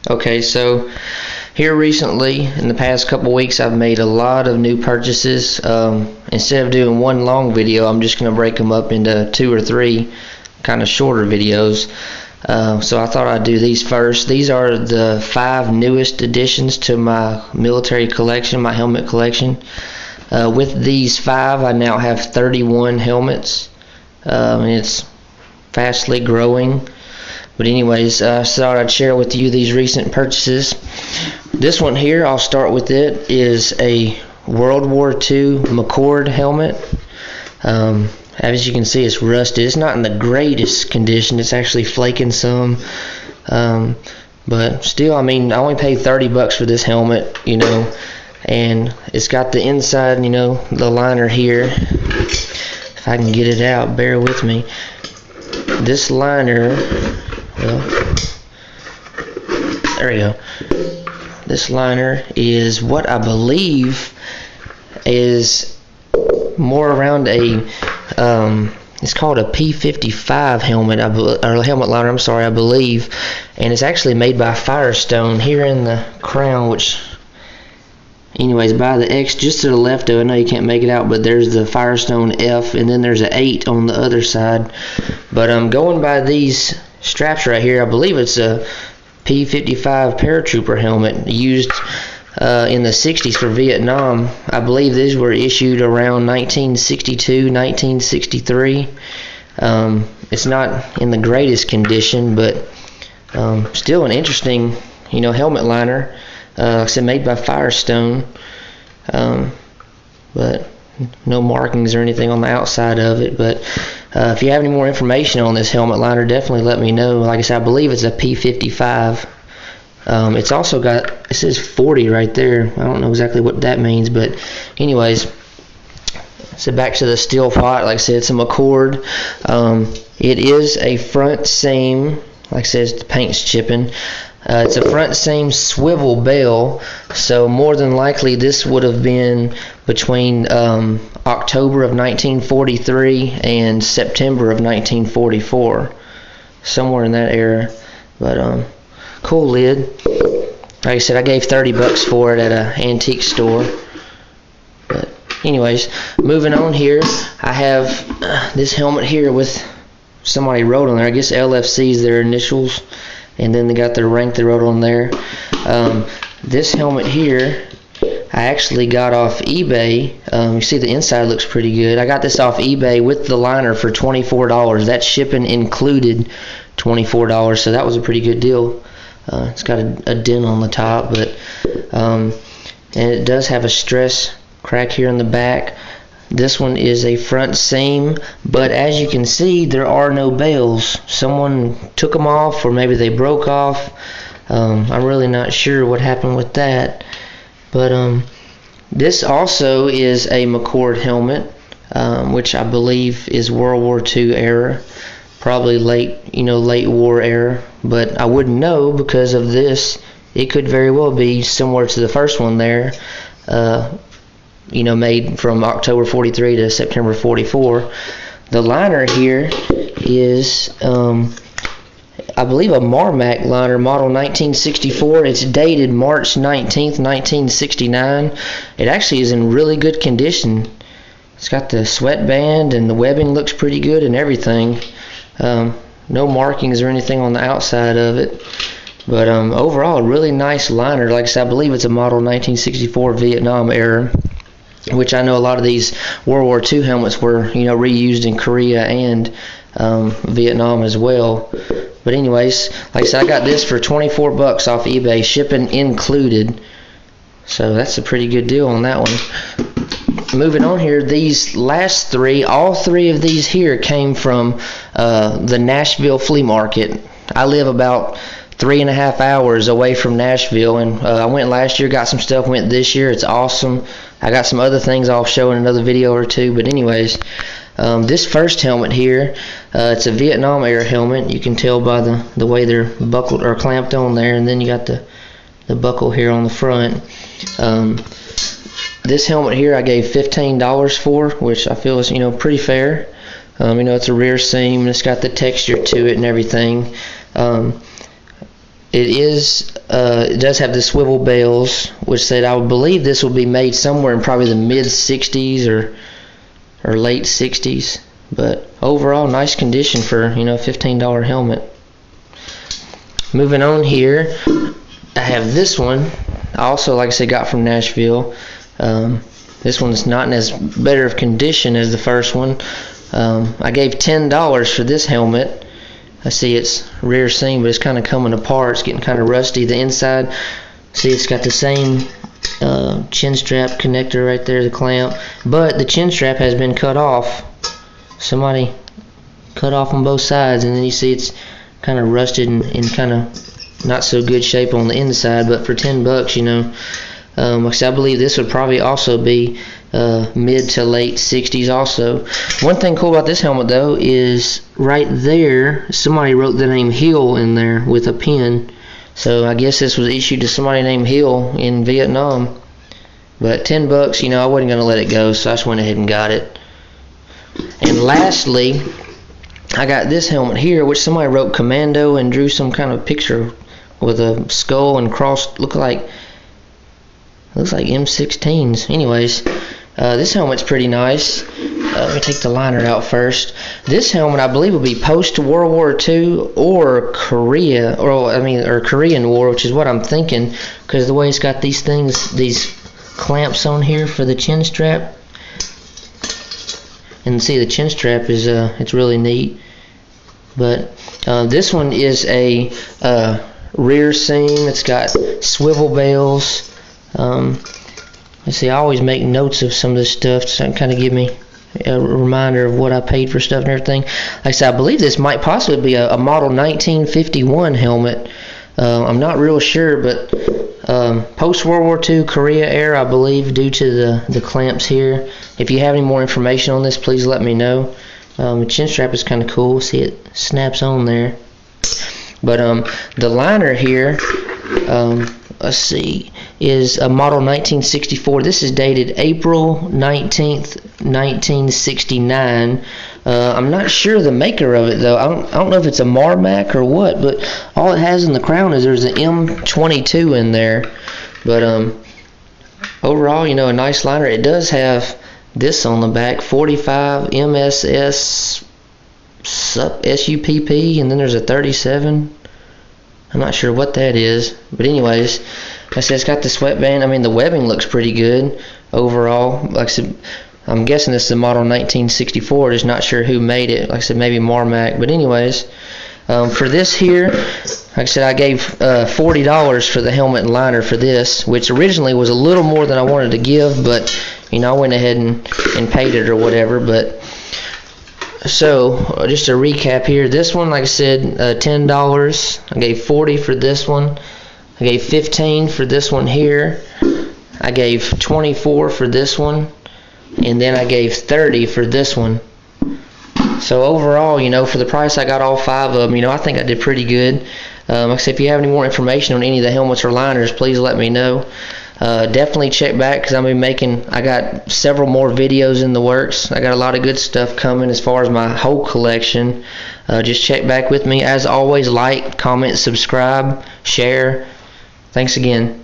Okay, so here recently, in the past couple weeks, I've made a lot of new purchases. Instead of doing one long video, I'm just going to break them up into 2 or 3 kind of shorter videos. So I thought I'd do these first. These are the 5 newest additions to my military collection, my helmet collection. With these 5, I now have 31 helmets. And it's fastly growing. But anyways, I thought I'd share with you these recent purchases. This one here, I'll start with it, is a World War II McCord helmet. As you can see, it's rusted. It's not in the greatest condition. It's actually flaking some. But still, I mean, I only paid $30 for this helmet, and it's got the inside, the liner here. If I can get it out, bear with me. This liner, well, there we go. This liner is what I believe is more around a, it's called a P55 helmet, or helmet liner, I'm sorry, I believe. And it's actually made by Firestone here in the crown, which, anyways, by the X just to the left of it. I know you can't make it out, but there's the Firestone F, and then there's an 8 on the other side. But I'm going by these straps right here. I believe it's a P55 paratrooper helmet used in the 60s for Vietnam. I believe these were issued around 1962, 1963. It's not in the greatest condition, but still an interesting, helmet liner. Like I said, made by Firestone, but no markings or anything on the outside of it. But if you have any more information on this helmet liner, definitely let me know. Like I said, I believe it's a P55. It's also got, it says 40 right there. I don't know exactly what that means, but anyways, so back to the steel pot. Like I said, it's a McCord. It is a front seam. Like I said, the paint's chipping. It's a front seam swivel bell, so more than likely this would have been between October of 1943 and September of 1944, somewhere in that era. But cool lid. Like I said, I gave $30 for it at an antique store. But anyways, moving on here, I have this helmet here with somebody wrote on there. I guess LFC is their initials. And then they got their rank they wrote on there. This helmet here, I actually got off eBay. You see the inside looks pretty good. I got this off eBay with the liner for $24. That shipping included $24, so that was a pretty good deal. It's got a dent on the top, but and it does have a stress crack here in the back. This one is a front seam, but as you can see, there are no bells. Someone took them off, or maybe they broke off. I'm really not sure what happened with that. But this also is a McCord helmet, which I believe is World War II era, probably late war era. But I wouldn't know because of this. It could very well be similar to the first one there. Made from October 43 to September 44. The liner here is, I believe, a Marmac liner, model 1964. It's dated March 19th, 1969. It actually is in really good condition. It's got the sweatband, and the webbing looks pretty good and everything. No markings or anything on the outside of it. But overall, a really nice liner. Like I said, I believe it's a model 1964 Vietnam era, which I know a lot of these World War II helmets were, reused in Korea and Vietnam as well. But anyways, like I said, I got this for $24 off eBay, shipping included. So that's a pretty good deal on that one. Moving on here, these last 3, all 3 of these here came from the Nashville flea market. I live about 3.5 hours away from Nashville, and I went last year, got some stuff, went this year. It's awesome. I got some other things I'll show in another video or 2, but anyways, this first helmet here, it's a Vietnam era helmet. You can tell by the way they're buckled or clamped on there, and then you got the buckle here on the front. This helmet here I gave $15 for, which I feel is pretty fair. It's a rear seam, and it's got the texture to it and everything. it does have the swivel bells, which said I would believe this will be made somewhere in probably the mid 60s or late 60s. But overall, nice condition for $15 helmet. Moving on here, I have this one. I also, like I said, got from Nashville. This one's not in as better of condition as the first one. I gave $10 for this helmet. I see it's rear seam, but it's kind of coming apart. It's getting kind of rusty. The inside, see, it's got the same chin strap connector right there, the clamp, but the chin strap has been cut off. Somebody cut off on both sides, and then you see it's kind of rusted and kind of not so good shape on the inside. But for $10, like I said, I believe this would probably also be mid to late 60s also. One thing cool about this helmet though is right there somebody wrote the name Hill in there with a pen, so I guess this was issued to somebody named Hill in Vietnam. But $10, I wasn't going to let it go, so I just went ahead and got it. And lastly, I got this helmet here, which somebody wrote Commando and drew some kind of picture with a skull and cross, looks like M16s. Anyways, this helmet's pretty nice. Let me take the liner out first. This helmet, I believe, will be post World War II or Korea, or Korean War, which is what I'm thinking, because the way it's got these clamps on here for the chin strap. And see, the chin strap is it's really neat. But this one is a rear seam. It's got swivel bells. Let's see, I always make notes of some of this stuff to kind of give me a reminder of what I paid for stuff and everything. Like I said, I believe this might possibly be a model 1951 helmet. I'm not real sure, but post World War II, Korea era, I believe, due to the clamps here. If you have any more information on this, please let me know. The chin strap is kind of cool. See, it snaps on there. But the liner here, let's see, is a model 1964. This is dated April 19th, 1969. I'm not sure the maker of it though. I don't know if it's a Marmac or what, but all it has in the crown is there's an M22 in there. But overall, a nice liner. It does have this on the back, 45 MSS SUPP, and then there's a 37. I'm not sure what that is, but anyways, like I said, it's got the sweatband. I mean, the webbing looks pretty good overall. Like I said, I'm guessing this is the model 1964. Just not sure who made it. Like I said, maybe Marmac. But anyways, for this here, like I said, I gave $40 for the helmet and liner for this, which originally was a little more than I wanted to give, but I went ahead and paid it or whatever. But so just to recap here, this one, like I said, $10. I gave $40 for this one. I gave $15 for this one here. I gave $24 for this one, and then I gave $30 for this one. So overall, for the price I got all 5 of them, I think I did pretty good. Like I said, if you have any more information on any of the helmets or liners, please let me know. Definitely check back, because I got several more videos in the works. I got a lot of good stuff coming as far as my whole collection. Just check back with me. As always, like, comment, subscribe, share. Thanks again.